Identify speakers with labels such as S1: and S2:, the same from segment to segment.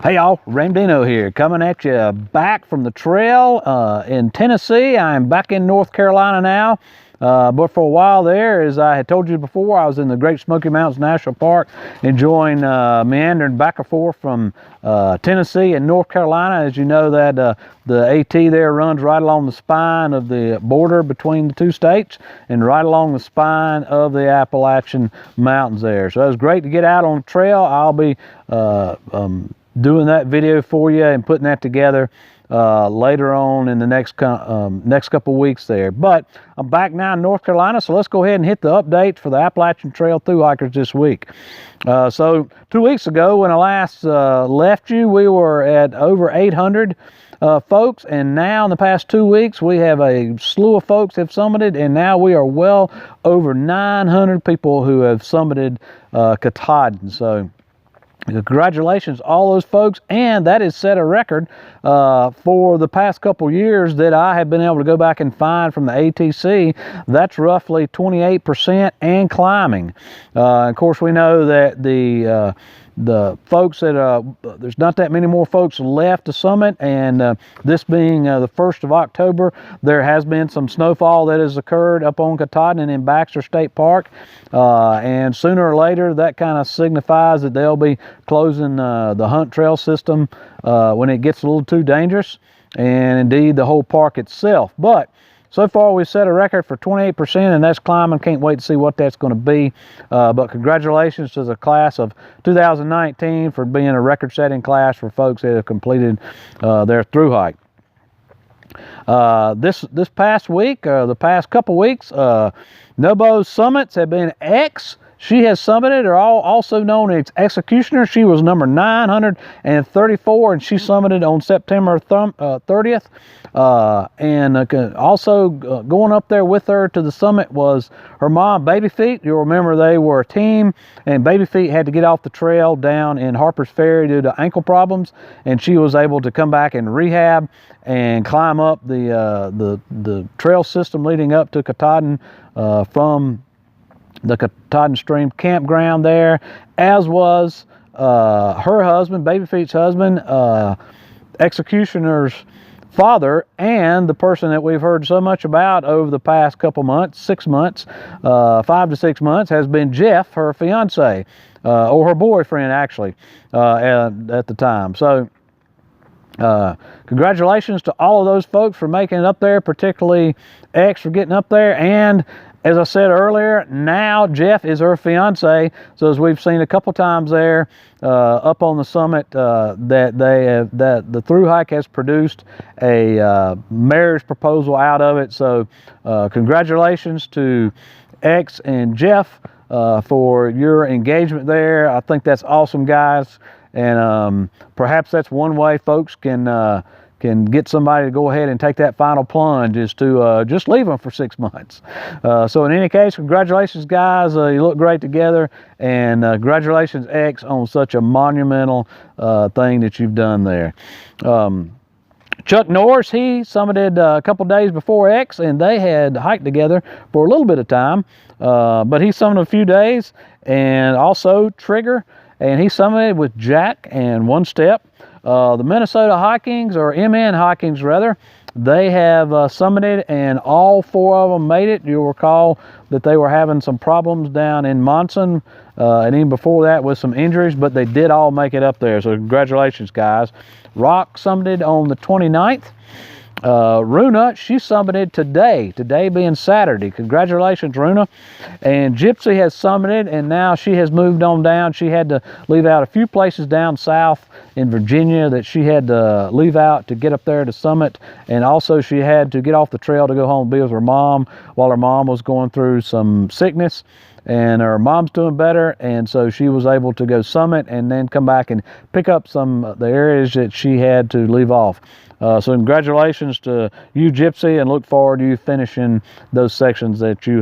S1: Hey y'all, Ramdino here, coming at you back from the trail in Tennessee. I'm back in North Carolina now, but for a while there, as I had told you before, I was in the Great Smoky Mountains National Park, enjoying meandering back and forth from Tennessee and North Carolina. As you know, that the AT there runs right along the spine of the border between the two states and right along the spine of the Appalachian Mountains there. So it was great to get out on the trail. I'll be doing that video for you and putting that together later on in the next couple weeks there. But I'm back now in North Carolina, so let's go ahead and hit the update for the Appalachian Trail through hikers this week. So 2 weeks ago, when I last left you, we were at over 800 folks, and now in the past 2 weeks we have a slew of folks have summited, and now we are well over 900 people who have summited Katahdin. So congratulations all those folks, and that has set a record for the past couple years that I have been able to go back and find from the ATC. That's roughly 28% and climbing. Of course, we know that the folks that there's not that many more folks left to summit, and this being the 1st of October, there has been some snowfall that has occurred up on Katahdin and in Baxter State Park, and sooner or later that kind of signifies that they'll be closing the hunt trail system when it gets a little too dangerous, and indeed the whole park itself. But so far, we've set a record for 28%, and that's climbing. Can't wait to see what that's going to be. But congratulations to the class of 2019 for being a record-setting class for folks that have completed their through hike. This past week, the past couple weeks, Nobo's summits have been X. She has summited, or also known as Executioner. She was number 934, and she summited on September 30th. And also going up there with her to the summit was her mom, Baby Feet. You'll remember they were a team, and Baby Feet had to get off the trail down in Harper's Ferry due to ankle problems, and she was able to come back and rehab and climb up the trail system leading up to Katahdin from the Katahdin Stream campground there, as was her husband, Baby Feet's husband, Executioner's father, and the person that we've heard so much about over the past couple months, 6 months, 5 to 6 months, has been Jeff, her fiance, or her boyfriend actually, at the time. So congratulations to all of those folks for making it up there, particularly X for getting up there. And as I said earlier, now Jeff is her fiance. So as we've seen a couple times there up on the summit, that the through hike has produced a marriage proposal out of it. So congratulations to X and Jeff for your engagement there. I think that's awesome, guys. And perhaps that's one way folks can get somebody to go ahead and take that final plunge, is to just leave them for 6 months. So in any case, congratulations, guys. You look great together, and congratulations, X, on such a monumental thing that you've done there. Chuck Norris, he summited a couple days before X, and they had hiked together for a little bit of time, but he summited a few days, and also Trigger, and he summited with Jack and One Step. The Minnesota Hikings, or MN Hikings rather, they have summited, and all 4 of them made it. You'll recall that they were having some problems down in Monson, and even before that with some injuries, but they did all make it up there. So congratulations, guys. Rock summited on the 29th. Runa, she summited today being Saturday. Congratulations, Runa. And Gypsy has summited, and now she has moved on down. She had to leave out a few places down south in Virginia that she had to leave out to get up there to summit, and also she had to get off the trail to go home and be with her mom while her mom was going through some sickness, and her mom's doing better, and so she was able to go summit and then come back and pick up some of the areas that she had to leave off. So congratulations to you, Gypsy, and look forward to you finishing those sections that you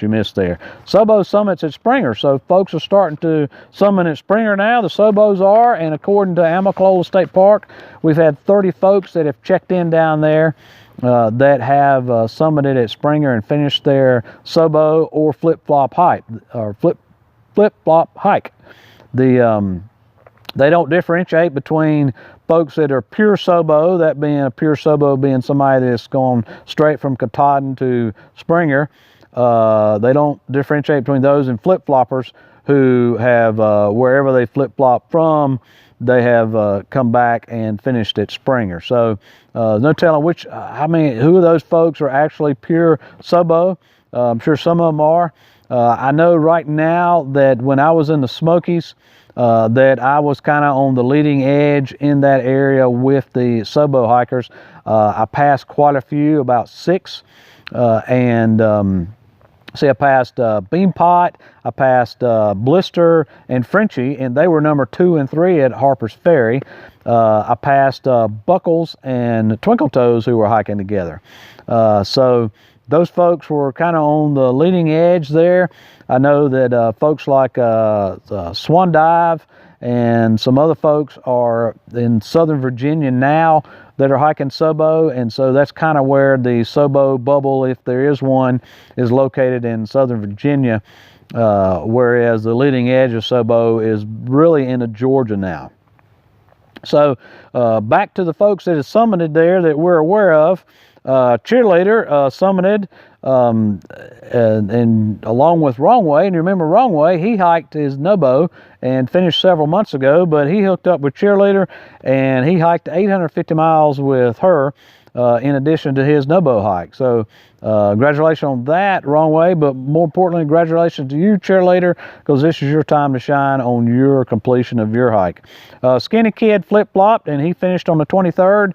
S1: missed there. Sobo summits at Springer. So folks are starting to summit at Springer now. The Sobos are, and according to Amicalola State Park, we've had 30 folks that have checked in down there that have summited at Springer and finished their Sobo or flip-flop hike. The They don't differentiate between folks that are pure Sobo, that being a pure Sobo being somebody that's gone straight from Katahdin to Springer. They don't differentiate between those and flip-floppers who have, wherever they flip-flop from, they have come back and finished at Springer. So no telling who of those folks are actually pure Sobo. I'm sure some of them are. I know right now that when I was in the Smokies, that I was kind of on the leading edge in that area with the Sobo hikers. I passed quite a few, about 6, I passed Beanpot, I passed Blister and Frenchie, and they were number 2 and 3 at Harper's Ferry. I passed Buckles and Twinkle Toes, who were hiking together. So those folks were kind of on the leading edge there. I know that folks like Swan Dive and some other folks are in Southern Virginia now that are hiking Sobo, and so that's kind of where the Sobo bubble, if there is one, is located in Southern Virginia, whereas the leading edge of Sobo is really into Georgia now. So back to the folks that have summited there that we're aware of. Cheerleader summited, and along with Wrong Way, and you remember Wrong Way, he hiked his Nobo and finished several months ago, but he hooked up with Cheerleader and he hiked 850 miles with her in addition to his Nobo hike. So congratulations on that, Wrong Way, but more importantly, congratulations to you, Cheerleader, because this is your time to shine on your completion of your hike. Skinny Kid flip-flopped and he finished on the 23rd.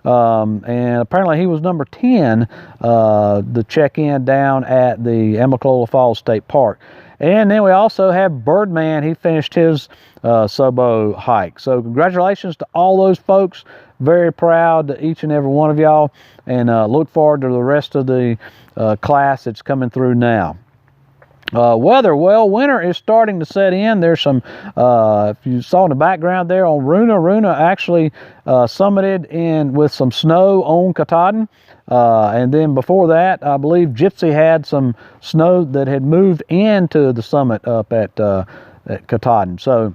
S1: And apparently he was number 10 to check in down at the Amicalola Falls State Park. And then we also have Birdman. He finished his Sobo hike. So congratulations to all those folks. Very proud to each and every one of y'all, and look forward to the rest of the class that's coming through now. Weather, well, winter is starting to set in. There's some, if you saw in the background there on Runa actually summited in with some snow on Katahdin. And then before that, I believe Gypsy had some snow that had moved into the summit up at Katahdin. So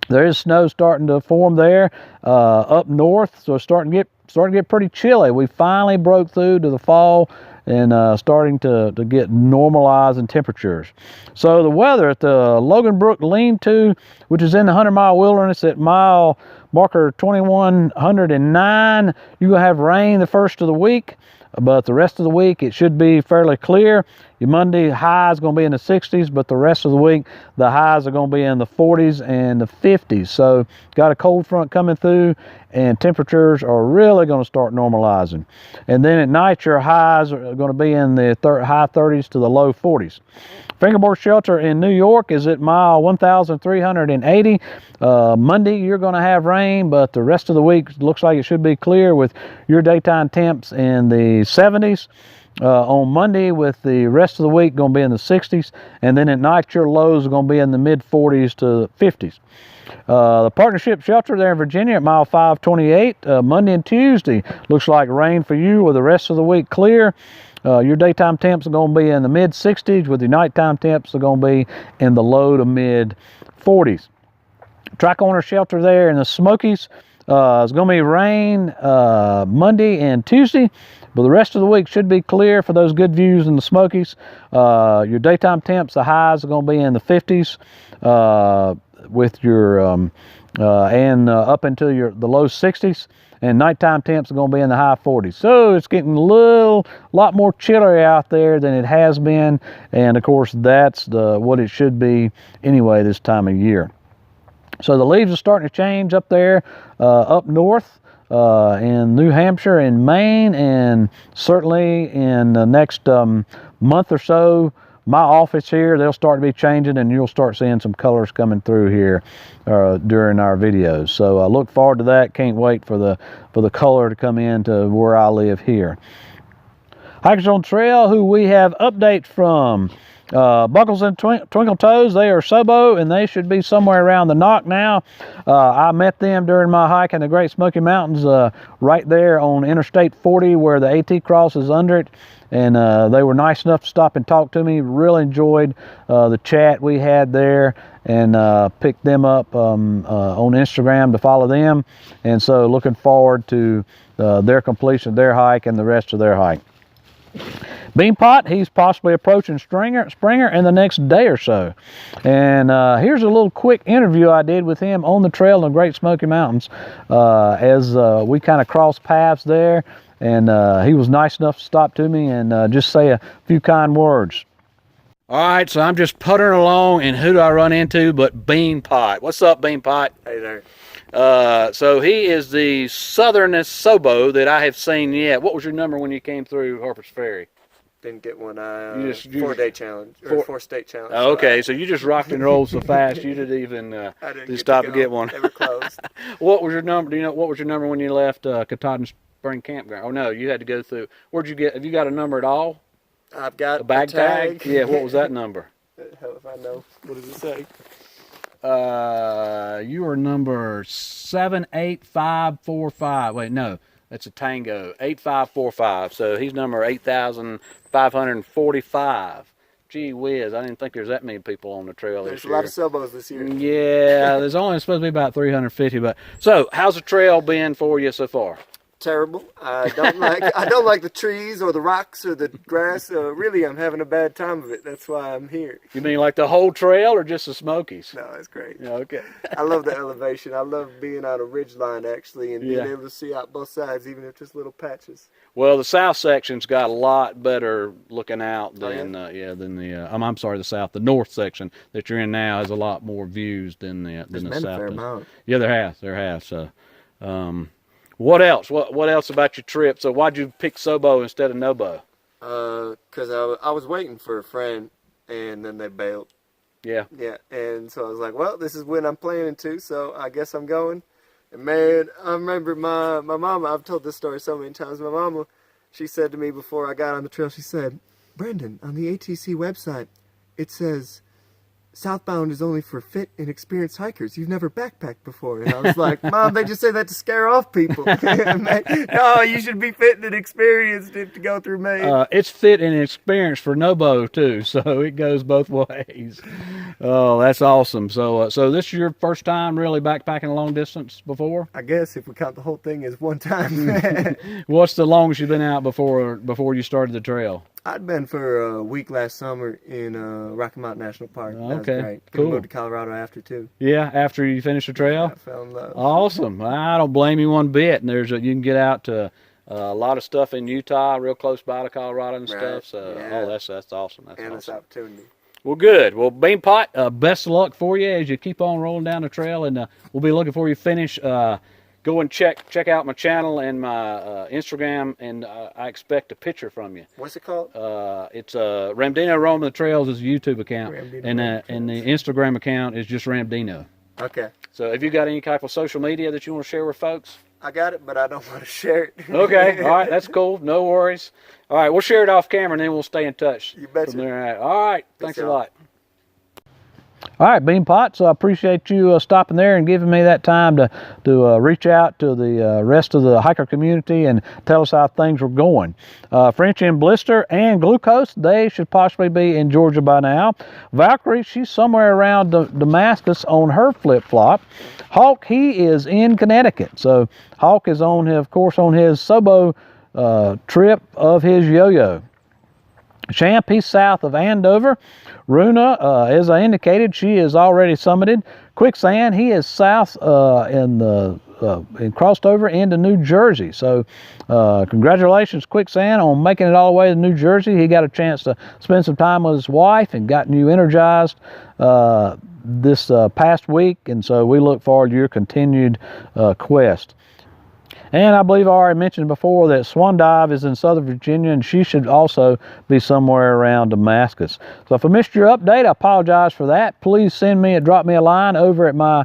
S1: there is snow starting to form there up north, so it's starting to get pretty chilly. We finally broke through to the fall and starting to get normalizing temperatures. So the weather at the Logan Brook Lean-To, which is in the 100-mile wilderness at mile marker 2109, you're going to have rain the first of the week, but the rest of the week it should be fairly clear. Your Monday high is going to be in the 60s, but the rest of the week the highs are going to be in the 40s and the 50s. So got a cold front coming through and temperatures are really going to start normalizing. And then at night your highs are going to be in the high 30s to the low 40s. Fingerboard Shelter in New York is at mile 1,380. Monday you're going to have rain, but the rest of the week looks like it should be clear with your daytime temps in the 70s. On Monday, with the rest of the week going to be in the 60s, and then at night your lows are going to be in the mid 40s to 50s. The Partnership Shelter there in Virginia at mile 528, Monday and Tuesday looks like rain for you, with the rest of the week clear. Your daytime temps are going to be in the mid 60s, with your nighttime temps are going to be in the low to mid 40s. Track Owner Shelter there in the Smokies, it's going to be rain Monday and Tuesday, but the rest of the week should be clear for those good views in the Smokies. Your daytime temps, the highs are going to be in the 50s with your and up into the low 60s, and nighttime temps are going to be in the high 40s. So it's getting a lot more chilly out there than it has been, and of course that's what it should be anyway this time of year. So the leaves are starting to change up there, up north in New Hampshire and Maine, and certainly in the next month or so, my office here, they'll start to be changing, and you'll start seeing some colors coming through here during our videos. So I look forward to that. Can't wait for the color to come in to where I live here. Hikers on Trail who we have updates from. Buckles and Twinkle Toes, they are Sobo, and they should be somewhere around the Knock now. I met them during my hike in the Great Smoky Mountains right there on Interstate 40 where the AT crosses under it, and they were nice enough to stop and talk to me. Really enjoyed the chat we had there, and picked them up on Instagram to follow them. And so looking forward to their completion of their hike and the rest of their hike. Beanpot, he's possibly approaching Springer in the next day or so. And here's a little quick interview I did with him on the trail in the Great Smoky Mountains as we kind of crossed paths there. And he was nice enough to stop to me and just say a few kind words. All right, so I'm just puttering along, and who do I run into but Beanpot? What's up, Beanpot?
S2: Hey there.
S1: So he is the southernest Sobo that I have seen yet. What was your number when you came through Harper's Ferry?
S2: Didn't get one. 4-day challenge or 4-state challenge.
S1: Oh, okay, so you just rocked and rolled so fast you didn't even stop to get one.
S2: They were closed.
S1: What was your number? Do you know what was your number when you left Katahdin Spring Campground? Oh no, you had to go through. Where'd you get? Have you got a number at all?
S2: I've got
S1: a bag tag. Yeah. What was that number?
S2: Hell if I know. What does it say?
S1: You were number 78545. Wait, no, that's a Tango. 8545. So he's number 8545. Gee whiz, I didn't think there's that many people on the trail this year.
S2: There's a lot of Sobos this year.
S1: Yeah, there's only supposed to be about 350. But so, how's the trail been for you so far?
S2: Terrible. I don't like the trees or the rocks or the grass. Really, I'm having a bad time of it. That's why I'm here.
S1: You mean like the whole trail or just the Smokies?
S2: No, it's great.
S1: Yeah, okay.
S2: I love the elevation. I love being on a ridge line actually and being able to see out both sides, even if just little patches.
S1: Well, the south section's got a lot better looking out than than the I'm sorry, the north section that you're in now has a lot more views than the south.
S2: Fair amount.
S1: Yeah, there have. So, what else? What else about your trip? So, why'd you pick Sobo instead of Nobo?
S2: Because I was waiting for a friend, and then they bailed.
S1: Yeah.
S2: Yeah, and so I was like, well, this is when I'm planning to, so I guess I'm going. And man, I remember my mama, I've told this story so many times, my mama, she said to me before I got on the trail, she said, Brendan, on the ATC website, it says, southbound is only for fit and experienced hikers. You've never backpacked before. And I was like, Mom, they just say that to scare off people. No, you should be fit and experienced to go through Maine.
S1: It's fit and experienced for Nobo too, so it goes both ways. Oh, that's awesome. So this is your first time really backpacking a long distance before?
S2: I guess if we count the whole thing as one time.
S1: What's the longest you've been out before you started the trail?
S2: I'd been for a week last summer in Rocky Mountain National Park. That was great.
S1: Cool.
S2: Moved to Colorado after too.
S1: Yeah, after you finished the trail?
S2: I fell in love.
S1: Awesome. I don't blame you one bit. And you can get out to a lot of stuff in Utah, real close by to Colorado and stuff. So, that's awesome. That's
S2: and
S1: awesome.
S2: this opportunity.
S1: Well, good. Well, Beanpot, best of luck for you as you keep on rolling down the trail, and we'll be looking for you to finish. Go and check out my channel and my Instagram, and I expect a picture from you.
S2: What's it called?
S1: It's Ramdino Roaming the Trails is a YouTube account, and the Instagram account is just Ramdino.
S2: Okay.
S1: So have you got any type of social media that you want to share with folks?
S2: I got it, but I don't want to share it.
S1: Okay. All right. That's cool. No worries. All right. We'll share it off camera, and then we'll stay in touch.
S2: You betcha.
S1: From there. All right. Thanks a lot.
S3: All right, Beanpot, so I appreciate you stopping there and giving me that time to reach out to the rest of the hiker community and tell us how things were going. Frenchie and Blister and Glucose, they should possibly be in Georgia by now. Valkyrie, she's somewhere around Damascus on her flip-flop. Hawk, he is in Connecticut. So Hawk is of course on his Sobo trip of his yo-yo. Champ, he's south of Andover. Runa, as I indicated, she is already summited. Quicksand, he is south and crossed over into New Jersey. So congratulations, Quicksand, on making it all the way to New Jersey. He got a chance to spend some time with his wife and gotten you energized this past week. And so we look forward to your continued quest. And I believe I already mentioned before that Swan Dive is in Southern Virginia, and she should also be somewhere around Damascus. So if I missed your update, I apologize for that. Please drop me a line over at my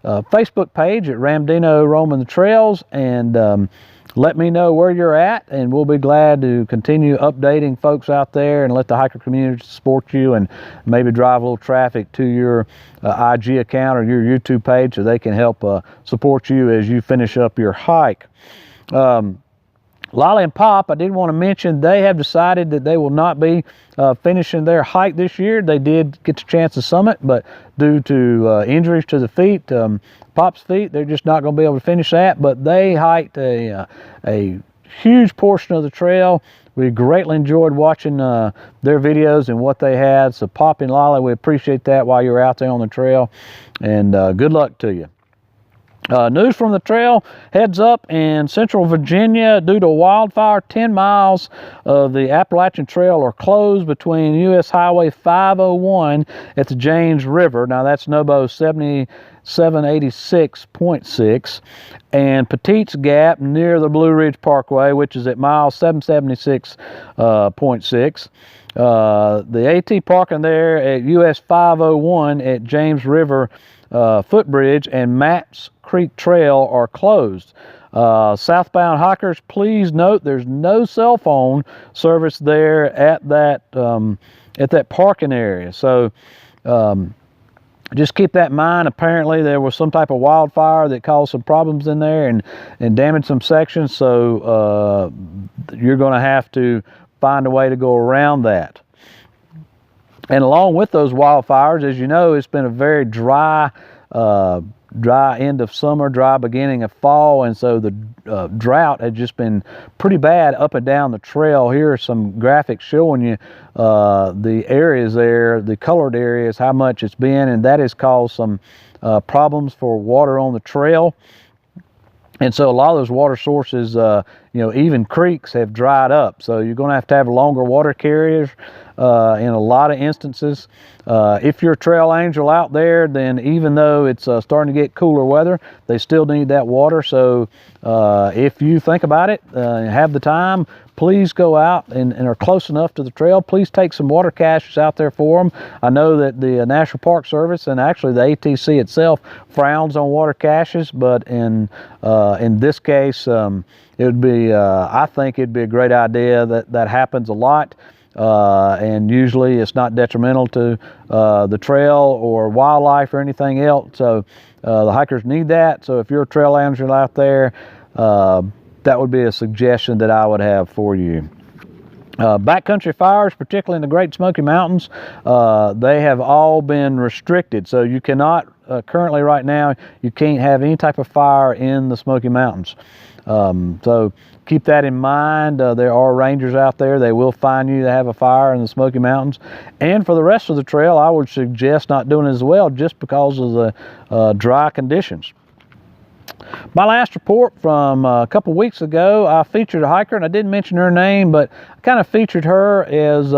S3: Facebook page at Ramdino Roaming the Trails, and let me know where you're at, and we'll be glad to continue updating folks out there and let the hiker community support you and maybe drive a little traffic to your IG account or your YouTube page so they can help support you as you finish up your hike. Lolly and Pop, I did want to mention, they have decided that they will not be finishing their hike this year. They did get the chance to summit, but due to injuries to the feet, Pop's feet, they're just not going to be able to finish that. But they hiked a huge portion of the trail. We greatly enjoyed watching their videos and what they had. So Pop and Lolly, we appreciate that while you're out there on the trail. And good luck to you. News from the trail, heads up in central Virginia due to wildfire. 10 miles of the Appalachian Trail are closed between US Highway 501 at the James River. Now that's NOBO 7786.6 and Petite's Gap near the Blue Ridge Parkway, which is at mile 776.6. The AT parking there at US 501 at James River Footbridge and Maps Creek Trail are closed. Southbound hikers, please note there's no cell phone service there at that parking area. So just keep that in mind. Apparently there was some type of wildfire that caused some problems in there and damaged some sections. So you're going to have to find a way to go around that. And along with those wildfires, as you know, it's been a very dry end of summer, dry beginning of fall, and so the drought had just been pretty bad up and down the trail. Here are some graphics showing you the areas there, the colored areas, how much it's been, and that has caused some problems for water on the trail. And so a lot of those water sources, even creeks have dried up. So you're going to have longer water carriers in a lot of instances. If you're a trail angel out there, then even though it's starting to get cooler weather, they still need that water. So if you think about it, have the time, please go out and are close enough to the trail. Please take some water caches out there for them. I know that the National Park Service and actually the ATC itself frowns on water caches, but in this case, it would be, I think it'd be a great idea. That happens a lot. And usually it's not detrimental to the trail or wildlife or anything else. So the hikers need that. So if you're a trail angel out there, that would be a suggestion that I would have for you. Backcountry fires, particularly in the Great Smoky Mountains, they have all been restricted. So you cannot, currently right now, you can't have any type of fire in the Smoky Mountains. So keep that in mind. There are rangers out there. They will find you to have a fire in the Smoky Mountains. And for the rest of the trail, I would suggest not doing it as well just because of the dry conditions. My last report from a couple weeks ago, I featured a hiker, and I didn't mention her name, but I kind of featured her as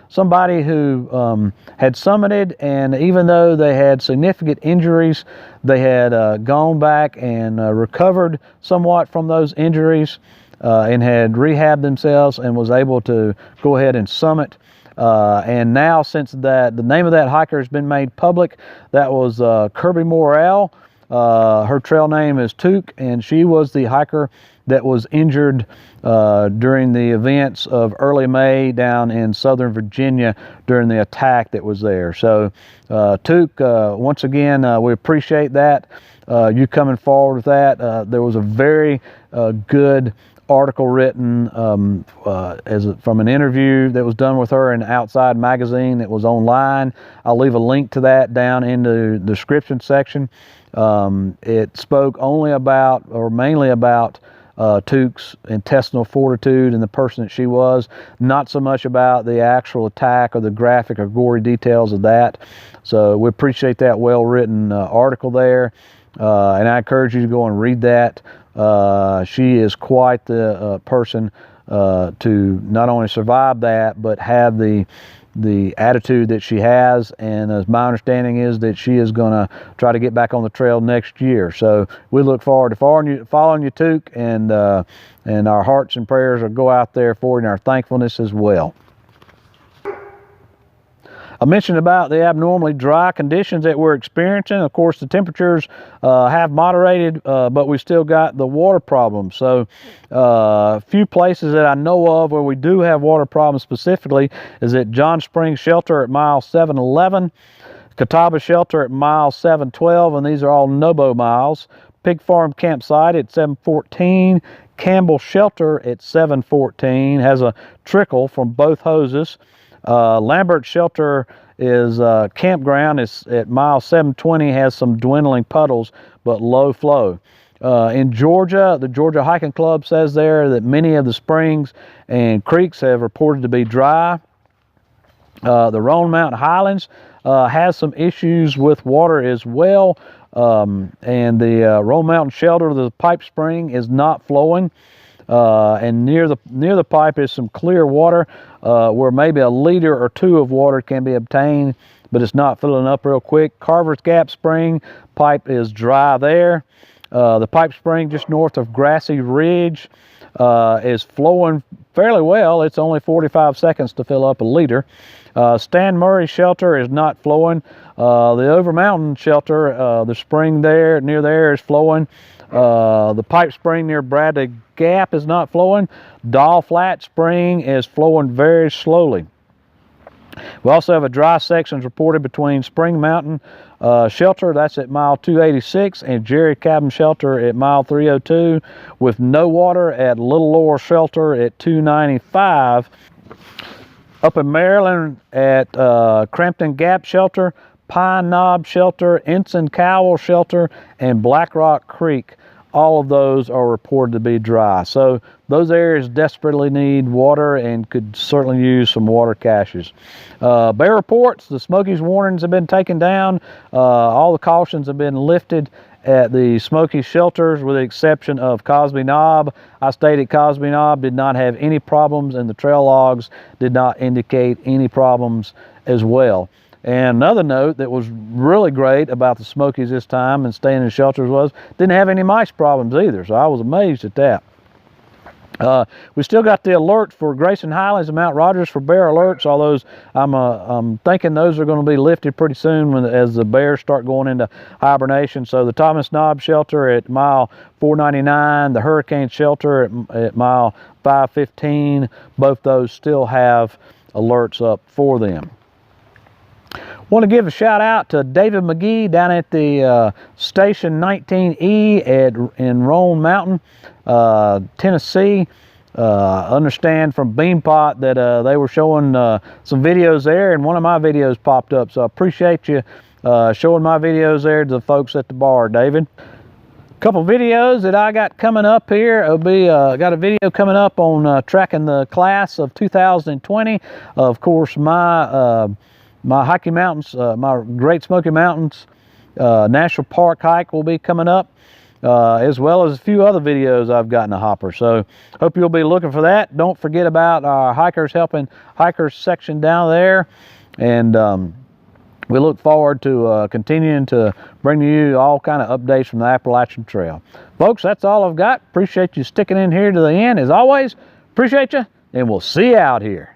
S3: somebody who had summited, and even though they had significant injuries, they had gone back and recovered somewhat from those injuries and had rehabbed themselves and was able to go ahead and summit. And now, since the name of that hiker has been made public, that was Kirby Morrell. Her trail name is Touque, and she was the hiker that was injured during the events of early May down in Southern Virginia during the attack that was there. So Touque, once again, we appreciate that, you coming forward with that. There was a very good article written from an interview that was done with her in Outside Magazine that was online. I'll leave a link to that down in the description section. It spoke only about, or mainly about, Touque's intestinal fortitude and the person that she was, not so much about the actual attack or the graphic or gory details of that. So we appreciate that well-written article there, and I encourage you to go and read that. She is quite the person to not only survive that, but have the attitude that she has, and as my understanding is that she is going to try to get back on the trail next year. So we look forward to following you, Touque, and our hearts and prayers will go out there for you, and our thankfulness as well. I mentioned about the abnormally dry conditions that we're experiencing. Of course, the temperatures have moderated, but we still got the water problems. So a few places that I know of where we do have water problems specifically is at John Springs Shelter at mile 711, Catawba Shelter at mile 712, and these are all NOBO miles. Pig Farm Campsite at 714, Campbell Shelter at 7:14 has a trickle from both hoses. Lambert Shelter is campground is at mile 720, has some dwindling puddles but low flow. In Georgia, the Georgia Hiking Club says there that many of the springs and creeks have reported to be dry. The Roan Mountain Highlands has some issues with water as well, and the Roan Mountain Shelter, the pipe spring, is not flowing. And near the pipe is some clear water where maybe a liter or two of water can be obtained, but it's not filling up real quick. Carver's Gap Spring pipe is dry there. The pipe spring just north of Grassy Ridge is flowing fairly well. It's only 45 seconds to fill up a liter. Stan Murray Shelter is not flowing. The Over Mountain Shelter, the spring there near there is flowing. The pipe spring near Bradley Gap is not flowing. Doll Flat Spring is flowing very slowly. We also have a dry sections reported between Spring Mountain Shelter, that's at mile 286, and Jerry Cabin Shelter at mile 302, with no water at Little Lower Shelter at 295. Up in Maryland at Crampton Gap Shelter, Pine Knob Shelter, Ensign Cowell Shelter, and Black Rock Creek, all of those are reported to be dry. So those areas desperately need water and could certainly use some water caches. Bear reports, the Smokies warnings have been taken down. All the cautions have been lifted at the Smokies shelters with the exception of Cosby Knob. I stated Cosby Knob did not have any problems, and the trail logs did not indicate any problems as well. And another note that was really great about the Smokies this time and staying in shelters was didn't have any mice problems either, so I was amazed at that. We still got the alert for Grayson Highlands and Mount Rogers for bear alerts, although I'm thinking those are going to be lifted pretty soon as the bears start going into hibernation. So the Thomas Knob Shelter at mile 499, the Hurricane Shelter at mile 515, both those still have alerts up for them. Want to give a shout out to David McGee down at the Station 19E in Roan Mountain, Tennessee. Understand from Beanpot that they were showing some videos there, and one of my videos popped up. So I appreciate you showing my videos there to the folks at the bar, David. Couple videos that I got coming up here. It'll be got a video coming up on tracking the class of 2020. Of course, my hiking mountains, my Great Smoky Mountains National Park hike will be coming up, as well as a few other videos I've got in the hopper. So hope you'll be looking for that. Don't forget about our Hikers Helping Hikers section down there. And we look forward to continuing to bring you all kind of updates from the Appalachian Trail. Folks, that's all I've got. Appreciate you sticking in here to the end. As always, appreciate you, and we'll see you out here.